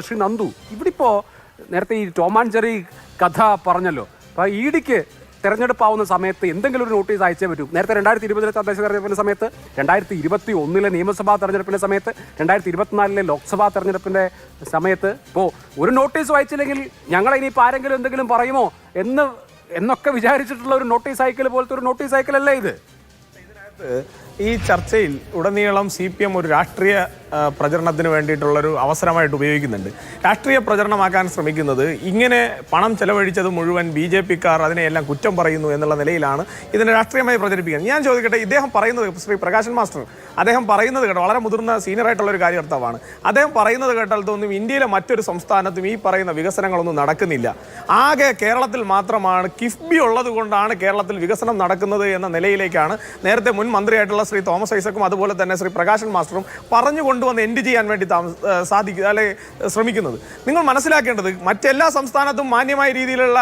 ശ്രീ നന്ദു, ഇവിടിപ്പോ നേരത്തെ ഈ Tom and Jerry കഥ പറഞ്ഞല്ലോ. അപ്പൊ ഇഡിക്ക് തെരഞ്ഞെടുപ്പാവുന്ന സമയത്ത് എന്തെങ്കിലും ഒരു നോട്ടീസ് അയച്ചേ പറ്റൂ. നേരത്തെ 2020 തദ്ദേശ തെരഞ്ഞെടുപ്പിന്റെ സമയത്ത്, 2021 നിയമസഭാ തെരഞ്ഞെടുപ്പിന്റെ സമയത്ത്, 2024 ലോക്സഭാ തെരഞ്ഞെടുപ്പിന്റെ സമയത്ത് ഇപ്പോൾ ഒരു നോട്ടീസ് അയച്ചില്ലെങ്കിൽ ഞങ്ങൾ ഇനിയിപ്പോൾ ആരെങ്കിലും എന്തെങ്കിലും പറയുമോ എന്നൊക്കെ വിചാരിച്ചിട്ടുള്ള ഒരു നോട്ടീസ് അയക്കൽ പോലത്തെ ഒരു നോട്ടീസ് അയക്കലല്ലേ ഇത്? ഈ ചർച്ചയിൽ ഉടനീളം CPM ഒരു രാഷ്ട്രീയ പ്രചരണത്തിന് വേണ്ടിയിട്ടുള്ളൊരു അവസരമായിട്ട് ഉപയോഗിക്കുന്നുണ്ട്. രാഷ്ട്രീയ പ്രചരണമാക്കാൻ ശ്രമിക്കുന്നത് ഇങ്ങനെ പണം ചെലവഴിച്ചത് മുഴുവൻ BJP-ക്കാർ അതിനെയെല്ലാം കുറ്റം പറയുന്നു എന്നുള്ള നിലയിലാണ് ഇതിനെ രാഷ്ട്രീയമായി പ്രചരിപ്പിക്കുന്നത്. ഞാൻ ചോദിക്കട്ടെ, ഇദ്ദേഹം പറയുന്നത്, ശ്രീ പ്രകാശൻ മാസ്റ്റർ അദ്ദേഹം പറയുന്നത് കേട്ടോ, വളരെ മുതിർന്ന സീനിയറായിട്ടുള്ള ഒരു കാര്യകർത്താവാണ്. അദ്ദേഹം പറയുന്നത് കേട്ടാൽ തോന്നും ഇന്ത്യയിലെ മറ്റൊരു സംസ്ഥാനത്തും ഈ പറയുന്ന വികസനങ്ങളൊന്നും നടക്കുന്നില്ല. ആകെ കേരളത്തിൽ മാത്രമാണ് കിഫ്ബി ഉള്ളത് കൊണ്ടാണ് കേരളത്തിൽ വികസനം നടക്കുന്നത് എന്ന നിലയിലേക്കാണ് നേരത്തെ മുൻ മന്ത്രിയായിട്ടുള്ള ശ്രീ തോമസ് ഐസക്കും അതുപോലെ തന്നെ ശ്രീ പ്രകാശൻ മാസ്റ്ററും പറഞ്ഞു കൊണ്ടുവന്ന് എൻഡ് ചെയ്യാൻ വേണ്ടി ശ്രമിക്കുന്നത്. നിങ്ങൾ മനസ്സിലാക്കേണ്ടത് മറ്റെല്ലാ സംസ്ഥാനത്തും മാന്യമായ രീതിയിലുള്ള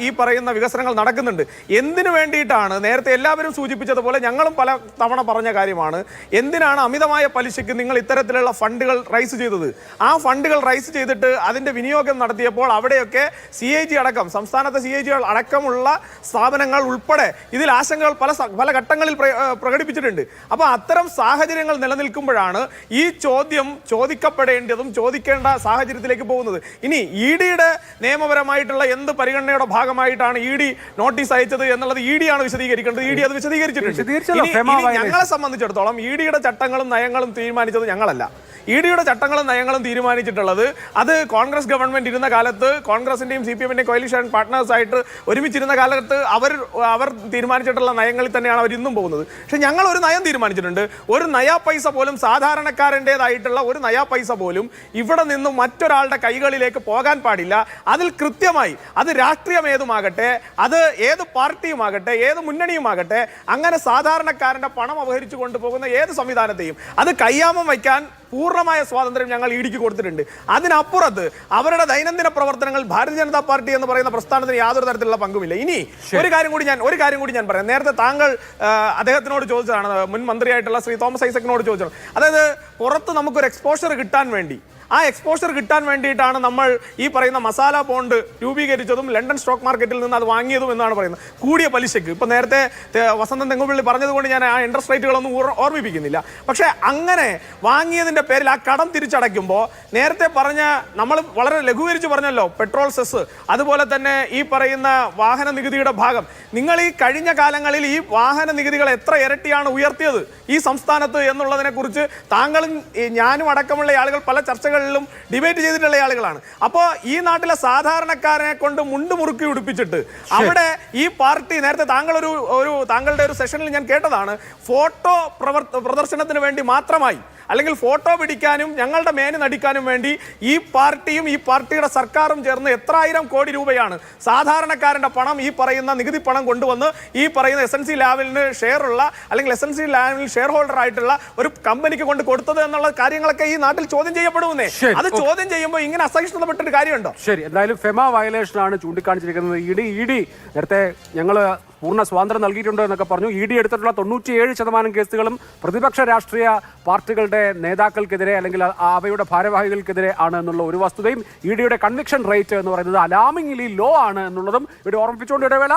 ഈ പറയുന്ന വികസനങ്ങൾ നടക്കുന്നുണ്ട്. എന്തിനു വേണ്ടിയിട്ടാണ് നേരത്തെ എല്ലാവരും സൂചിപ്പിച്ചതുപോലെ ഞങ്ങളും പല തവണ പറഞ്ഞ കാര്യമാണ്, എന്തിനാണ് അമിതമായ പലിശയ്ക്ക് നിങ്ങൾ ഇത്തരത്തിലുള്ള ഫണ്ടുകൾ റൈസ് ചെയ്തത്? ആ ഫണ്ടുകൾ റൈസ് ചെയ്തിട്ട് അതിന്റെ വിനിയോഗം നടത്തിയപ്പോൾ അവിടെയൊക്കെ CAG അടക്കം സംസ്ഥാനത്തെ CAG അടക്കമുള്ള സ്ഥാപനങ്ങൾ ഉൾപ്പെടെ ഇതിൽ ആശങ്കകൾ പല ഘട്ടങ്ങളിൽ പ്രകടിപ്പിച്ചിട്ടുണ്ട്. അപ്പോൾ അത്തരം സാഹചര്യങ്ങൾ നിലനിൽക്കുമ്പോഴാണ് ഈ ചോദ്യം ചോദിക്കപ്പെടേണ്ടതും ചോദിക്കേണ്ട സാഹചര്യത്തിലേക്ക് പോകുന്നത്. ഇനി ED-യുടെ നിയമപരമായിട്ടുള്ള എന്ത് പരിഗണനയുടെ ഭാഗമായിട്ടാണ് ED നോട്ടീസ് അയച്ചത് എന്നുള്ളത് ED ആണ് വിശദീകരിക്കേണ്ടത്. ED അത് വിശദീകരിച്ചിട്ടുണ്ട്. ഞങ്ങളെ സംബന്ധിച്ചിടത്തോളം ED-യുടെ ചട്ടങ്ങളും നയങ്ങളും തീരുമാനിച്ചത് ഞങ്ങളല്ല. ED-യുടെ ചട്ടങ്ങളും നയങ്ങളും തീരുമാനിച്ചിട്ടുള്ളത് അത് കോൺഗ്രസ് ഗവൺമെന്റ് ഇരുന്ന കാലത്ത്, കോൺഗ്രസിന്റെയും CPM-ന്റെയും കോalition പാർട്ട്നേഴ്സ് ആയിട്ട് ഒരുമിച്ചിരുന്ന കാലത്ത് അവർ തീരുമാനിച്ചിട്ടുള്ള നയങ്ങളിൽ തന്നെയാണ് അവർ ഇന്നും പോകുന്നത്. പക്ഷെ ഞങ്ങൾ ഒരു നയം തീരുമാനിച്ചിട്ടുണ്ട്. ഒരു നയാ പൈസ പോലും സാധാരണക്കാരൻ്റെതായിട്ടുള്ള ഒരു നയാ പൈസ പോലും ഇവിടെ നിന്നും മറ്റൊരാളുടെ കൈകളിലേക്ക് പോകാൻ പാടില്ല. അതിൽ കൃത്യമായി അത് രാഷ്ട്രീയം ഏതുമാകട്ടെ, അത് ഏത് പാർട്ടിയുമാകട്ടെ, ഏത് മുന്നണിയുമാകട്ടെ, അങ്ങനെ സാധാരണക്കാരന്റെ പണം അപഹരിച്ചു കൊണ്ടുപോകുന്ന ഏത് സംവിധാനത്തെയും അത് കയ്യാമം വയ്ക്കാൻ പൂർണ്ണമായ സ്വാതന്ത്ര്യം ഞങ്ങൾ ED-ക്ക് കൊടുത്തിട്ടുണ്ട്. അതിനപ്പുറത്ത് അവരുടെ ദൈനംദിന പ്രവർത്തനങ്ങൾ ഭാരതീയ ജനതാ പാർട്ടി എന്ന് പറയുന്ന പ്രസ്ഥാനത്തിന് യാതൊരു തരത്തിലുള്ള പങ്കുമില്ല. ഇനി ഒരു കാര്യം കൂടി ഞാൻ പറയാം. നേരത്തെ താങ്കൾ അദ്ദേഹത്തിനോട് ചോദിച്ചതാണ്, മുൻ മന്ത്രിയായിട്ടുള്ള ശ്രീ തോമസ് ഐസക്കിനോട് ചോദിച്ചത്, അതായത് പുറത്ത് നമുക്കൊരു എക്സ്പോഷർ കിട്ടാൻ വേണ്ടി, ആ എക്സ്പോഷർ കിട്ടാൻ വേണ്ടിയിട്ടാണ് നമ്മൾ ഈ പറയുന്ന മസാല ബോണ്ട് രൂപീകരിച്ചതും ലണ്ടൻ സ്റ്റോക്ക് മാർക്കറ്റിൽ നിന്ന് അത് വാങ്ങിയതും എന്നാണ് പറയുന്നത്, കൂടിയ പലിശയ്ക്ക്. ഇപ്പം നേരത്തെ വസന്തൻ തെങ്ങുപള്ളി പറഞ്ഞതുകൊണ്ട് ഞാൻ ആ ഇൻട്രസ്റ്റ് റേറ്റുകളൊന്നും ഓർമ്മിപ്പിക്കുന്നില്ല. പക്ഷേ അങ്ങനെ വാങ്ങിയതിൻ്റെ പേരിൽ ആ കടം തിരിച്ചടയ്ക്കുമ്പോൾ നേരത്തെ പറഞ്ഞ, നമ്മൾ വളരെ ലഘൂകരിച്ച് പറഞ്ഞല്ലോ, പെട്രോൾ സെസ്, അതുപോലെ തന്നെ ഈ പറയുന്ന വാഹന നികുതിയുടെ ഭാഗം, നിങ്ങൾ ഈ കഴിഞ്ഞ കാലങ്ങളിൽ ഈ വാഹന നികുതികൾ എത്ര ഇരട്ടിയാണ് ഉയർത്തിയത് ഈ സംസ്ഥാനത്ത് എന്നുള്ളതിനെ കുറിച്ച് താങ്കളും ഞാനും അടക്കമുള്ള ആളുകൾ പല ചർച്ചകളിലും ഡിബേറ്റ് ചെയ്തിട്ടുള്ള ആളുകളാണ്. അപ്പോൾ ഈ നാട്ടിലെ സാധാരണക്കാരനെ കൊണ്ട് മുണ്ട് മുറുക്കി ഉടുപ്പിച്ചിട്ട് അവിടെ ഈ പാർട്ടി, നേരത്തെ താങ്കളുടെ ഒരു സെഷനിൽ ഞാൻ കേട്ടതാണ്, ഫോട്ടോ പ്രദർശനത്തിന് വേണ്ടി മാത്രമായി, അല്ലെങ്കിൽ ഫോട്ടോ പിടിക്കാനും ഞങ്ങളുടെ മേന് നടിക്കാനും വേണ്ടി ഈ പാർട്ടിയും ഈ പാർട്ടിയുടെ സർക്കാരും ചേർന്ന് എത്രായിരം കോടി രൂപയാണ് സാധാരണക്കാരന്റെ പണം, ഈ പറയുന്ന നികുതി പണം കൊണ്ടുവന്ന് ഈ പറയുന്ന SNC ലാവലിന് ഷെയർ ഉള്ള, അല്ലെങ്കിൽ SNC ലാവലിൽ ഷെയർ ഹോൾഡർ ആയിട്ടുള്ള ഒരു കമ്പനിക്ക് കൊണ്ട് കൊടുത്തത് എന്നുള്ള കാര്യങ്ങളൊക്കെ ഈ നാട്ടിൽ ചോദ്യം ചെയ്യപ്പെടുന്നേ. അത് ചോദ്യം ചെയ്യുമ്പോൾ ഇങ്ങനെ അസഹിഷ്ണുതപ്പെട്ടൊരു കാര്യമുണ്ടോ? ശരി, എന്തായാലും ഫെമ വയലേഷൻ ആണ് ചൂണ്ടിക്കാണിച്ചിരിക്കുന്നത്. ED നേരത്തെ ഞങ്ങൾ പൂർണ്ണ സ്വാതന്ത്ര്യം നൽകിയിട്ടുണ്ട് എന്നൊക്കെ പറഞ്ഞു. ED എടുത്തിട്ടുള്ള 97% കേസുകളും പ്രതിപക്ഷ രാഷ്ട്രീയ പാർട്ടികളുടെ നേതാക്കൾക്കെതിരെ അല്ലെങ്കിൽ അവയുടെ ഭാരവാഹികൾക്കെതിരെ ആണ് എന്നുള്ള ഒരു വസ്തുതയും ED-യുടെ കൺവിക്ഷൻ റേറ്റ് എന്ന് പറയുന്നത് അലാമിംഗ്ലി ലോ ആണ് എന്നുള്ളതും ഇവിടെ ഓർമ്മിപ്പിച്ചുകൊണ്ട് ഇടവേള.